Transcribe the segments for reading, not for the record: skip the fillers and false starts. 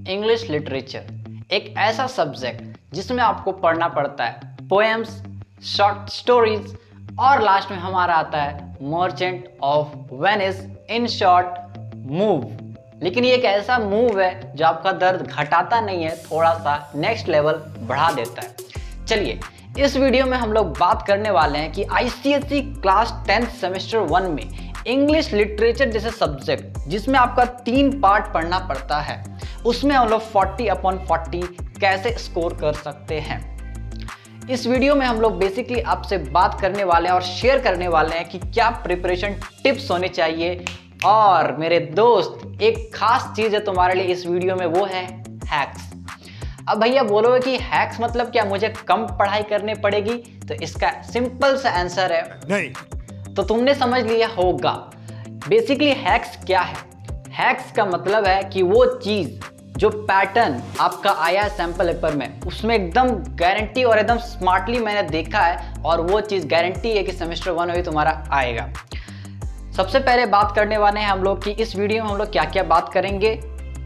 English literature एक ऐसा subject जिसमें आपको पढ़ना पड़ता है पोएम्स, शॉर्ट स्टोरीज और लास्ट में हमारा आता है merchant of Venice, in short move. लेकिन ये एक ऐसा मूव है जो आपका दर्द घटाता नहीं है, थोड़ा सा नेक्स्ट लेवल बढ़ा देता है। चलिए इस वीडियो में हम लोग बात करने वाले हैं कि आईसीएसई क्लास 10 सेमेस्टर 1 में इंग्लिश लिटरेचर जैसे सब्जेक्ट जिसमें आपका 3 पार्ट पढ़ना पड़ता है, उसमें हम लोग 40/40 कैसे स्कोर कर सकते हैं। इस वीडियो में हम लोग बेसिकली आपसे बात करने वाले हैं और शेयर करने वाले हैं कि क्या प्रिपरेशन टिप्स होने चाहिए। और मेरे दोस्त एक खास चीज है तुम्हारे लिए इस वीडियो में, वो है हैक्स। अब भैया बोलोगे कि हैक्स मतलब क्या, मुझे कम पढ़ाई करनी पड़ेगी? तो इसका सिंपल सा आंसर है नहीं। तो तुमने समझ लिया होगा। बेसिकली हैक्स क्या है? हैक्स का मतलब है कि वो चीज जो पैटर्न आपका आया सैंपल पेपर में, उसमें एकदम गारंटी और एकदम स्मार्टली मैंने देखा है और वो चीज गारंटी है कि सेमेस्टर 1 में भी तुम्हारा आएगा। सबसे पहले बात करने वाले हैं हम लोग कि इस वीडियो में हम लोग क्या क्या बात करेंगे।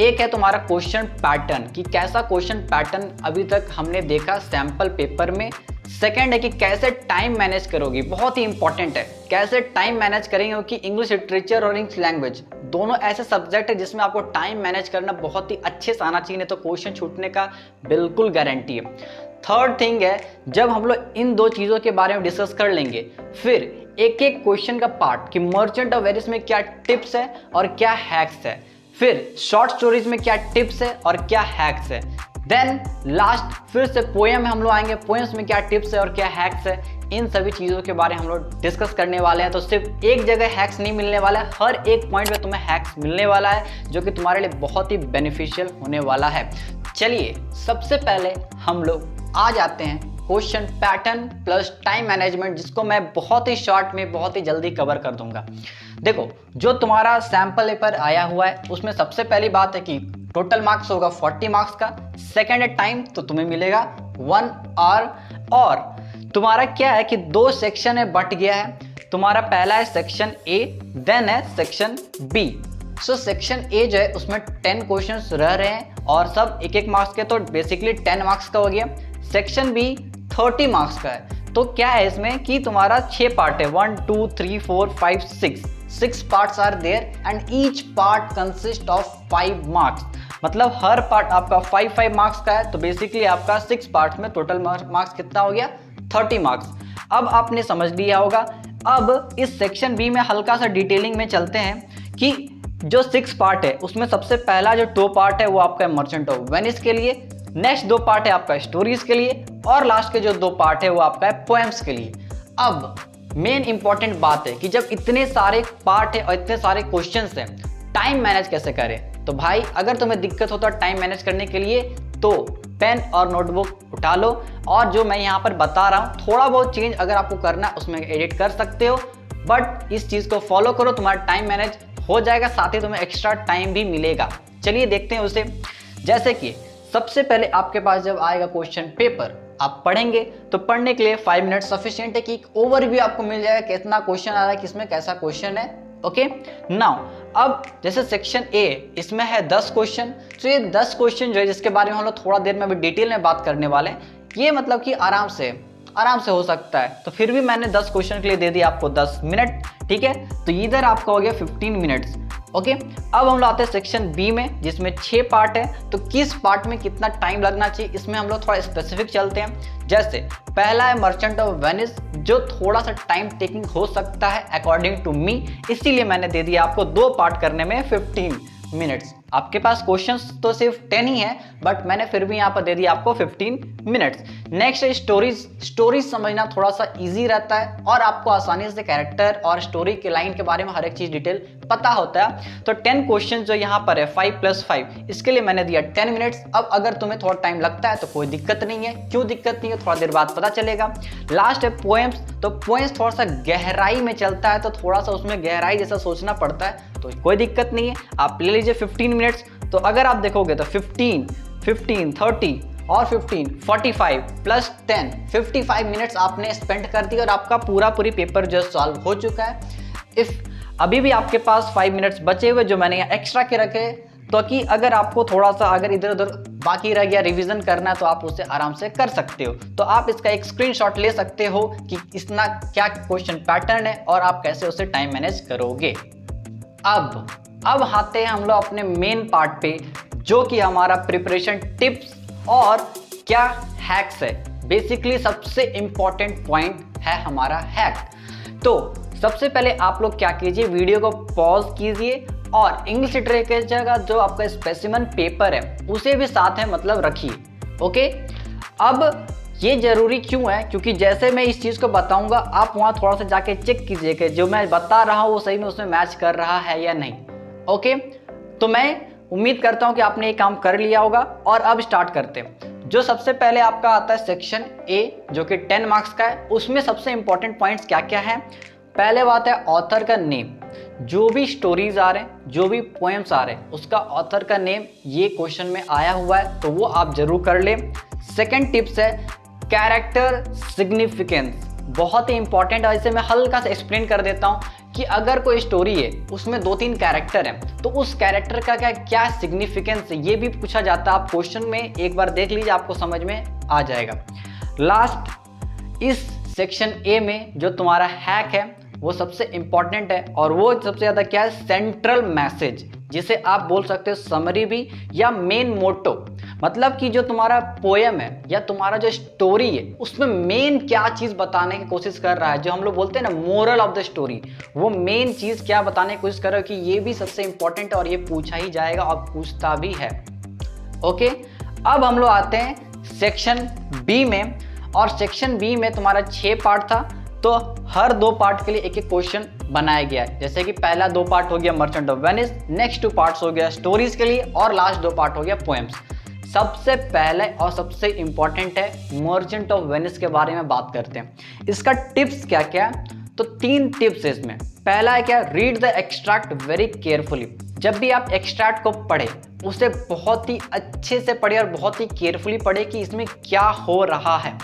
एक है तुम्हारा क्वेश्चन पैटर्न, कि कैसा क्वेश्चन पैटर्न अभी तक हमने देखा सैंपल पेपर में। सेकंड है कि कैसे टाइम मैनेज करोगी, बहुत ही इंपॉर्टेंट है, कैसे टाइम मैनेज करेंगे, क्योंकि इंग्लिश लिटरेचर और इंग्लिश लैंग्वेज दोनों ऐसे सब्जेक्ट है जिसमें आपको टाइम मैनेज करना बहुत ही अच्छे से आना चाहिए, नहीं तो क्वेश्चन छूटने का बिल्कुल गारंटी है। थर्ड थिंग है, जब हम लोग इन दो चीज़ों के बारे में डिस्कस कर लेंगे, फिर एक एक क्वेश्चन का पार्ट कि मर्चेंट ऑफ वेनिस में क्या टिप्स है और क्या हैक्स है, फिर शॉर्ट स्टोरीज में क्या टिप्स है और क्या हैक्स है, देन लास्ट फिर से पोएम में हम लोग आएंगे, पोएम्स में क्या टिप्स है और क्या हैक्स है। इन सभी चीज़ों के बारे में हम लोग डिस्कस करने वाले हैं। तो सिर्फ एक जगह हैक्स नहीं मिलने वाला है, हर एक पॉइंट में तुम्हें हैक्स मिलने वाला है जो कि तुम्हारे लिए बहुत ही बेनिफिशियल होने वाला है। चलिए सबसे पहले हम लोग आ जाते हैं question pattern plus time management, जिसको मैं बहुत ही शॉर्ट में बहुत ही जल्दी कवर कर दूंगा। देखो, जो तुम्हारा सैंपल पेपर आया हुआ है उसमें सबसे पहली बात है कि टोटल मार्क्स होगा 40 मार्क्स का। सेकंड है टाइम, तो तुम्हें मिलेगा 1 आवर। और तुम्हारा क्या है कि 2 सेक्शन में बट गया है। तुम्हारा पहला है सेक्शन ए, देन है section B. So section A जो है उसमें 10 क्वेश्चंस रह रहे हैं और सब 1-1 मार्क्स के, तो बेसिकली 10 मार्क्स का हो गया। सेक्शन बी 30 मार्क्स का है। तो क्या है इसमें कि तुम्हारा 6 पार्ट है, 1 2 3 4 5 6 parts are there and each part consist of 5 marks. मतलब हर पार्ट आपका 5 मार्क्स का है, तो बेसिकली आपका 6 पार्ट्स में टोटल मार्क्स कितना हो गया? 30 मार्क्स। अब आपने समझ लिया होगा। अब इस सेक्शन बी में हल्का सा डिटेलिंग में चलते हैं कि जो 6 पार्ट है उसमें सबसे पहला जो 2 पार्ट है वो आपका मर्चेंट ऑफ वेनिस के लिए, नेक्स्ट 2 पार्ट है आपका स्टोरीज के लिए और लास्ट के जो 2 पार्ट है वो आपका है पोएम्स के लिए। अब मेन इंपॉर्टेंट बात है कि जब इतने सारे पार्ट है और इतने सारे क्वेश्चंस हैं, टाइम मैनेज कैसे करें? तो भाई अगर तुम्हें दिक्कत होता है टाइम मैनेज करने के लिए तो पेन और नोटबुक उठा लो और जो मैं यहाँ पर बता रहा हूँ थोड़ा बहुत चेंज अगर आपको करना है उसमें एडिट कर सकते हो, बट इस चीज़ को फॉलो करो, तुम्हारा टाइम मैनेज हो जाएगा, साथ ही तुम्हें एक्स्ट्रा टाइम भी मिलेगा। चलिए देखते हैं उसे। जैसे कि सबसे पहले आपके पास जब आएगा क्वेश्चन पेपर, आप पढ़ेंगे तो पढ़ने के लिए 5 मिनट सफिशिएंट है कि एक ओवरव्यू आपको मिल जाएगा कितना क्वेश्चन आ रहा है, किसमें कैसा क्वेश्चन है। ओके नाउ, अब जैसे सेक्शन ए इसमें है 10 क्वेश्चन, तो ये 10 क्वेश्चन जो है जिसके बारे में हम लोग थोड़ा देर में अभी डिटेल में बात करने वाले हैं, ये मतलब कि आराम से हो सकता है। तो फिर भी मैंने 10 क्वेश्चन के लिए दे दिया आपको 10 मिनट, ठीक है। तो इधर आपका हो गया 15 मिनट्स। ओके, अब हम लोग आते हैं सेक्शन बी में जिसमें 6 पार्ट है। तो किस पार्ट में कितना टाइम लगना चाहिए इसमें हम लोग थोड़ा स्पेसिफिक चलते हैं। जैसे पहला है मर्चेंट ऑफ वेनिस, जो थोड़ा सा टाइम टेकिंग हो सकता है अकॉर्डिंग टू मी, इसीलिए मैंने दे दिया आपको 2 पार्ट करने में 15 मिनट्स। आपके पास क्वेश्चंस तो सिर्फ 10 ही है, बट मैंने फिर भी यहाँ पर दे दिया आपको 15 मिनट्स। नेक्स्ट है स्टोरीज समझना थोड़ा सा इजी रहता है और आपको आसानी से कैरेक्टर और स्टोरी के लाइन के बारे में हर एक चीज डिटेल पता होता है। तो 10 क्वेश्चन जो यहाँ पर है 5 + 5, इसके लिए मैंने दिया 10 मिनट्स। अब अगर तुम्हें थोड़ा टाइम लगता है तो कोई दिक्कत नहीं है। क्यों दिक्कत नहीं है थोड़ा देर बाद पता चलेगा। लास्ट है पोएम्स। तो पोएम्स थोड़ा सा गहराई में चलता है, तो थोड़ा सा उसमें गहराई जैसा सोचना पड़ता है, तो कोई दिक्कत नहीं है, आप ले लीजिए 15 मिनट्स। तो अगर आप देखोगे तो 15, 30 और 15, 45 + 10, 55 मिनट्स आपने स्पेंड कर दिया और आपका पूरी पेपर जो सॉल्व हो चुका है। इफ अभी भी आपके पास 5 मिनट्स बचे हुए जो मैंने यहाँ एक्स्ट्रा के रखे, तो कि अगर आपको थोड़ा सा अगर इधर उधर बाकी रह गया रिवीजन करना है तो आप उसे आराम से कर सकते हो। तो आप इसका एक स्क्रीनशॉट ले सकते हो कि इसना क्या क्वेश्चन पैटर्न है और आप कैसे उसे टाइम मैनेज करोगे। अब आते हैं हम लोग अपने मेन पार्ट पे, जो कि हमारा प्रिपरेशन टिप्स और क्या हैक्स है। बेसिकली सबसे इंपॉर्टेंट पॉइंट है हमारा हैक। तो सबसे पहले आप लोग क्या कीजिए, वीडियो को पॉज कीजिए और इंग्लिश लिटरेचर का जो आपका स्पेसिमन पेपर है उसे भी साथ में मतलब रखिए। ओके, अब ये जरूरी क्यों है, क्योंकि जैसे मैं इस चीज़ को बताऊंगा आप वहाँ थोड़ा सा जाके चेक कीजिए कि जो मैं बता रहा हूँ वो सही में उसमें मैच कर रहा है या नहीं। ओके, तो मैं उम्मीद करता हूँ कि आपने ये काम कर लिया होगा। और अब स्टार्ट करते हैं। जो सबसे पहले आपका आता है सेक्शन ए, जो कि 10 मार्क्स का है। उसमें सबसे इंपॉर्टेंट पॉइंट्स क्या क्या है। पहले बात है ऑथर का नेम। जो भी स्टोरीज आ रहे हैं, जो भी पोएम्स आ रहे हैं, उसका ऑथर का नेम ये क्वेश्चन में आया हुआ है तो वो आप जरूर कर लें। सेकंड टिप्स है कैरेक्टर सिग्निफिकेंस, बहुत ही इंपॉर्टेंट है। इसे मैं हल्का सा एक्सप्लेन कर देता हूँ कि अगर कोई स्टोरी है उसमें 2-3 कैरेक्टर हैं तो उस कैरेक्टर का क्या सिग्निफिकेंस है ये भी पूछा जाता है। आप क्वेश्चन में एक बार देख लीजिए, आपको समझ में आ जाएगा। लास्ट इस सेक्शन ए में जो तुम्हारा हैक है वो सबसे इंपॉर्टेंट है और वो सबसे ज़्यादा क्या है, सेंट्रल मैसेज, जिसे आप बोल सकते हो समरी भी या मेन मोटो। मतलब कि जो तुम्हारा पोएम है या तुम्हारा जो स्टोरी है उसमें मेन क्या चीज़ बताने की कोशिश कर रहा है, जो हम लोग बोलते हैं ना मोरल ऑफ द स्टोरी, वो मेन चीज़ क्या बताने की कोशिश कर रहा है, कि ये भी सबसे इंपॉर्टेंट है और ये पूछा ही जाएगा और पूछता भी है। ओके, अब हम लोग आते हैं सेक्शन बी में। और सेक्शन बी में तुम्हारा 6 पार्ट था, तो हर 2 पार्ट के लिए एक एक क्वेश्चन बनाया गया है। जैसे कि पहला 2 पार्ट हो गया merchant of Venice, next 2 parts हो गया स्टोरीज के लिए और लास्ट 2 पार्ट हो गया पोएम्स। सबसे पहले और सबसे इंपॉर्टेंट है मर्चेंट ऑफ वेनिस के बारे में बात करते हैं। इसका टिप्स क्या क्या, तो 3 टिप्स है इसमें। पहला है क्या, read the extract very carefully. जब भी आप एक्सट्रैक्ट को पढ़े उसे बहुत ही अच्छे से पढ़े और बहुत ही केयरफुली पढ़े कि इसमें क्या हो रहा है।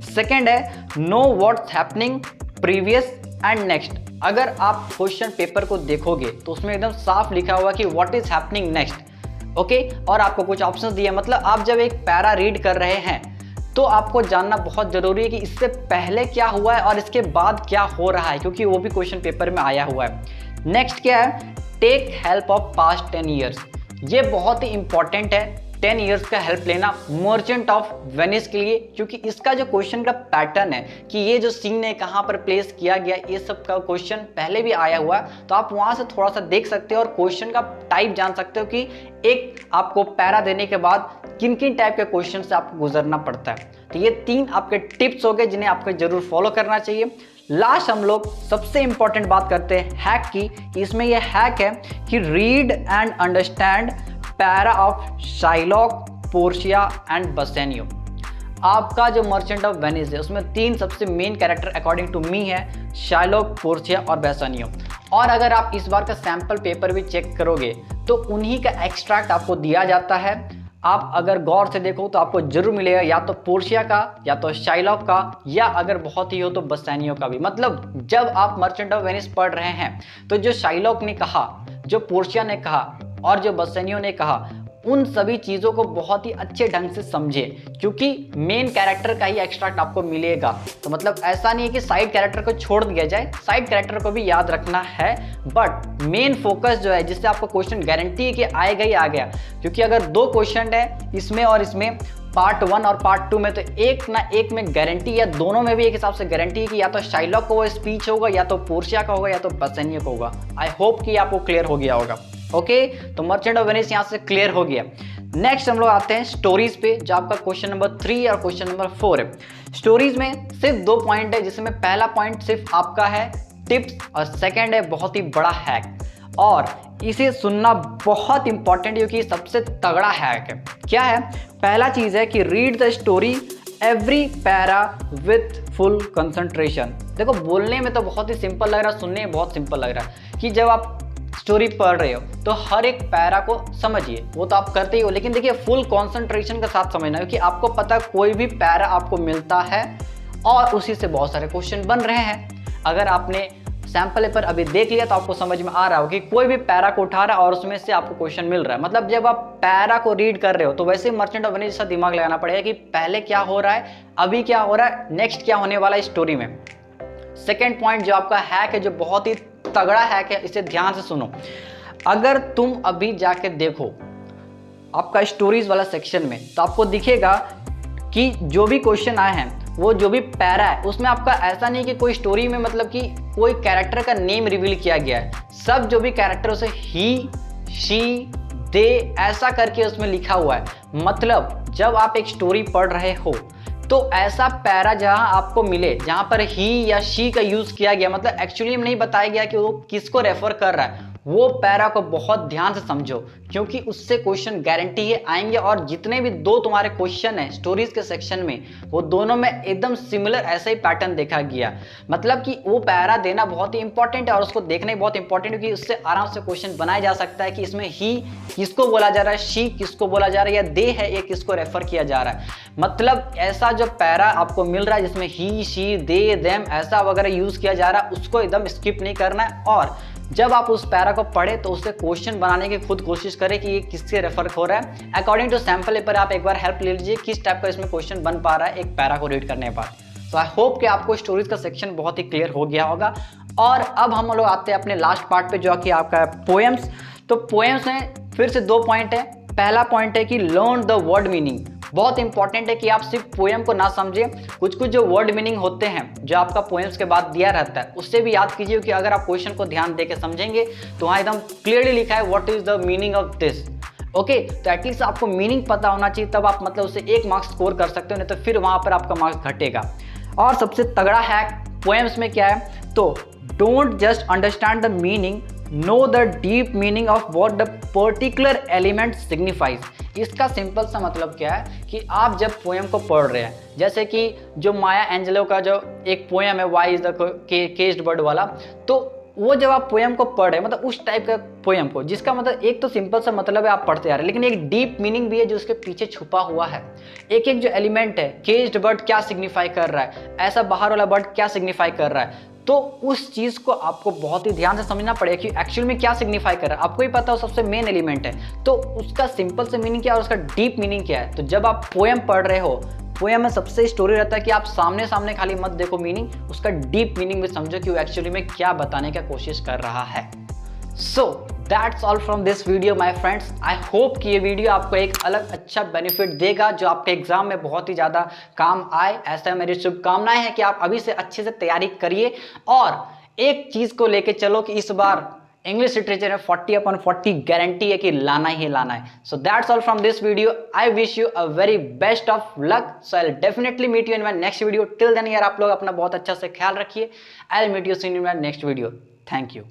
सेकेंड है know what's happening previous and next. अगर आप क्वेश्चन पेपर को देखोगे तो उसमें एकदम साफ लिखा हुआ कि what is happening next. Okay, और आपको कुछ ऑप्शंस दिए, मतलब आप जब एक पैरा रीड कर रहे हैं तो आपको जानना बहुत जरूरी है कि इससे पहले क्या हुआ है और इसके बाद क्या हो रहा है, क्योंकि वो भी क्वेश्चन पेपर में आया हुआ है। नेक्स्ट क्या है, take help of past 10 years. ये बहुत ही इंपॉर्टेंट है 10 ईयर्स का हेल्प लेना मर्चेंट ऑफ वेनिस के लिए, क्योंकि इसका जो क्वेश्चन का पैटर्न है कि ये जो सीन है कहाँ पर प्लेस किया गया, ये सब का क्वेश्चन पहले भी आया हुआ है। तो आप वहाँ से थोड़ा सा देख सकते हो और क्वेश्चन का टाइप जान सकते हो कि एक आपको पैरा देने के बाद किन किन टाइप के क्वेश्चन से आपको गुजरना पड़ता है। तो ये 3 आपके टिप्स हो गए जिन्हें आपको जरूर फॉलो करना चाहिए। लास्ट हम लोग सबसे इंपॉर्टेंट बात करते हैं हैक की। इसमें यह हैक है कि read and understand para of Shylock, Portia and Bassanio. आपका जो मर्चेंट ऑफ वेनिस है उसमें 3 सबसे main character according to me है, शाइलॉक, पोर्शिया और बेसानियो। और अगर आप इस बार का सैंपल पेपर भी चेक करोगे तो उन्हीं का एक्सट्रैक्ट आपको दिया जाता है। आप अगर गौर से देखो तो आपको जरूर मिलेगा या तो पोर्शिया का, या तो शाइलॉक का, या अगर बहुत ही हो तो बसेनियो का भी। मतलब जब आप मर्चेंट ऑफ वेनिस पढ़ रहे हैं तो जो शाइलॉक ने कहा, जो पोर्शिया ने कहा और जो बसेनियो ने कहा, उन सभी चीज़ों को बहुत ही अच्छे ढंग से समझे, क्योंकि मेन कैरेक्टर का ही एक्सट्रैक्ट आपको मिलेगा। तो मतलब ऐसा नहीं है कि साइड कैरेक्टर को छोड़ दिया जाए, साइड कैरेक्टर को भी याद रखना है, बट मेन फोकस जो है जिससे आपको क्वेश्चन गारंटी है कि आएगा ही आ गया। क्योंकि अगर 2 क्वेश्चन है इसमें और इसमें, पार्ट 1 और पार्ट 2 में, तो एक ना एक में गारंटी, या दोनों में भी एक हिसाब से गारंटी है कि या तो शाइलॉक को वो स्पीच होगा, या तो पोर्शिया का होगा, या तो बसेनियो का होगा। आई होप कि आपको क्लियर हो गया होगा। ओके, तो मर्चेंट ऑफ वेनिस यहाँ से क्लियर हो गया। नेक्स्ट हम लोग आते हैं स्टोरीज पे, जो आपका क्वेश्चन नंबर 3 और क्वेश्चन नंबर 4 है। स्टोरीज में सिर्फ 2 पॉइंट है, जिसमें पहला पॉइंट सिर्फ आपका है टिप्स और सेकंड है बहुत ही बड़ा हैक। और इसे सुनना बहुत इंपॉर्टेंट है क्योंकि सबसे तगड़ा हैक है। क्या है, पहला चीज है कि read the story every para with full concentration. देखो बोलने में तो बहुत ही सिंपल लग रहा है, सुनने में बहुत सिंपल लग रहा है कि जब आप स्टोरी पढ़ रहे हो तो हर एक पैरा को समझिए, वो तो आप करते ही हो, लेकिन देखिए फुल कंसंट्रेशन के साथ समझना, क्योंकि आपको पता है कोई भी पैरा आपको मिलता है और उसी से बहुत सारे क्वेश्चन बन रहे हैं। अगर आपने सैंपल पेपर अभी देख लिया तो आपको समझ में आ रहा हो कि कोई भी पैरा को उठा रहा है और उसमें से आपको क्वेश्चन मिल रहा है। मतलब जब आप पैरा को रीड कर रहे हो तो वैसे ही मर्चेंट ऑफ वेनिस जैसा दिमाग लगाना पड़ेगा कि पहले क्या हो रहा है, अभी क्या हो रहा है, नेक्स्ट क्या होने वाला है स्टोरी में। सेकेंड पॉइंट जो आपका हैक है, जो बहुत ही तगड़ा हैक है, इसे ध्यान से सुनो। अगर तुम अभी जाके देखो आपका स्टोरीज वाला सेक्शन में तो आपको दिखेगा कि जो भी क्वेश्चन आए हैं, वो जो भी पैरा है उसमें आपका ऐसा नहीं कि कोई स्टोरी में मतलब कि कोई कैरेक्टर का नेम रिवील किया गया है। सब जो भी कैरेक्टर उसे ही, शी, दे ऐसा करके उसमें लिखा हुआ है। मतलब जब आप एक स्टोरी पढ़ रहे हो तो ऐसा पैरा जहां आपको मिले जहां पर ही या शी का यूज किया गया, मतलब एक्चुअली में नहीं बताया गया कि वो किसको रेफर कर रहा है, वो पैरा को बहुत ध्यान से समझो, क्योंकि उससे क्वेश्चन गारंटी है आएंगे। और जितने भी दो तुम्हारे क्वेश्चन है स्टोरीज के सेक्शन में, वो दोनों में एकदम सिमिलर ऐसा ही पैटर्न देखा गया। मतलब कि वो पैरा देना बहुत ही इंपॉर्टेंट है और उसको देखना ही बहुत इंपॉर्टेंट है, क्योंकि उससे आराम से क्वेश्चन बनाया जा सकता है कि इसमें ही किसको बोला जा रहा है, शी किसको बोला जा रहा है, या दे है ये किसको रेफर किया जा रहा है। मतलब ऐसा जो पैरा आपको मिल रहा है जिसमें ही, शी, दे, देम ऐसा वगैरह यूज किया जा रहा है, उसको एकदम स्किप नहीं करना है। और जब आप उस पैरा को पढ़े तो उससे क्वेश्चन बनाने की खुद कोशिश करें कि ये किससे रेफर हो रहा है। अकॉर्डिंग टू सैंपल पेपर आप एक बार हेल्प ले लीजिए किस टाइप का इसमें क्वेश्चन बन पा रहा है एक पैरा को रीड करने के बाद। तो आई होप कि आपको स्टोरीज का सेक्शन बहुत ही क्लियर हो गया होगा। और अब हम लोग आते हैं अपने लास्ट पार्ट पे जो कि आपका पोएम्स। तो पोएम्स में फिर से 2 पॉइंट है। पहला पॉइंट है कि लर्न द वर्ड मीनिंग। बहुत इंपॉर्टेंट है कि आप सिर्फ पोएम को ना समझे, कुछ कुछ जो वर्ड मीनिंग होते हैं जो आपका पोएम्स के बाद दिया रहता है उससे भी याद कीजिए, कि अगर आप क्वेश्चन को ध्यान देके समझेंगे तो वहाँ एकदम क्लियरली लिखा है what is the meaning of this. Okay, तो एटलीस्ट आपको मीनिंग पता होना चाहिए, तब आप मतलब उससे 1 मार्क्स स्कोर कर सकते हो, नहीं तो फिर वहाँ पर आपका मार्क्स घटेगा। और सबसे तगड़ा हैक पोएम्स में क्या है, तो don't just understand the meaning, know the deep meaning of what the particular element signifies. इसका सिंपल सा मतलब क्या है कि आप जब पोएम को पढ़ रहे हैं, जैसे कि जो माया एंजेलो का जो एक पोएम है why is the caged bird वाला, तो वो जब आप पोएम को पढ़ रहे हैं, मतलब उस टाइप का पोएम को, जिसका मतलब एक तो सिंपल सा मतलब है आप पढ़ते आ रहे हैं, लेकिन एक डीप मीनिंग भी है जो उसके पीछे छुपा हुआ है। एक एक जो एलिमेंट है, केज्ड बर्ड क्या सिग्निफाई कर रहा है, ऐसा बाहर वाला बर्ड क्या सिग्निफाई कर रहा है, तो उस चीज को आपको बहुत ही ध्यान से समझना पड़ेगा कि एक्चुअल में क्या सिग्निफाई कर रहा है। आपको ही पता हो सबसे मेन एलिमेंट है, तो उसका सिंपल से मीनिंग क्या है और उसका डीप मीनिंग क्या है। तो जब आप पोएम पढ़ रहे हो, पोएम में सबसे स्टोरी रहता है कि आप सामने सामने खाली मत देखो मीनिंग, उसका डीप मीनिंग भी समझो कि वो एक्चुअली में क्या बताने का कोशिश कर रहा है। So that's all from this video my friends. I hope कि ये वीडियो आपको एक अलग अच्छा बेनिफिट देगा जो आपके एग्जाम में बहुत ही ज़्यादा काम आए। ऐसा मेरी शुभकामनाएं हैं कि आप अभी से अच्छे से तैयारी करिए और एक चीज़ को लेके चलो कि इस बार इंग्लिश लिटरेचर में 40/40 गारंटी है कि लाना ही लाना है। So that's all from this video. I wish you a very best of luck. So I will definitely meet you in my next video. Till then यार आप लोग अपना बहुत अच्छा से ख्याल रखिए। I will meet you soon in my next video. Thank you.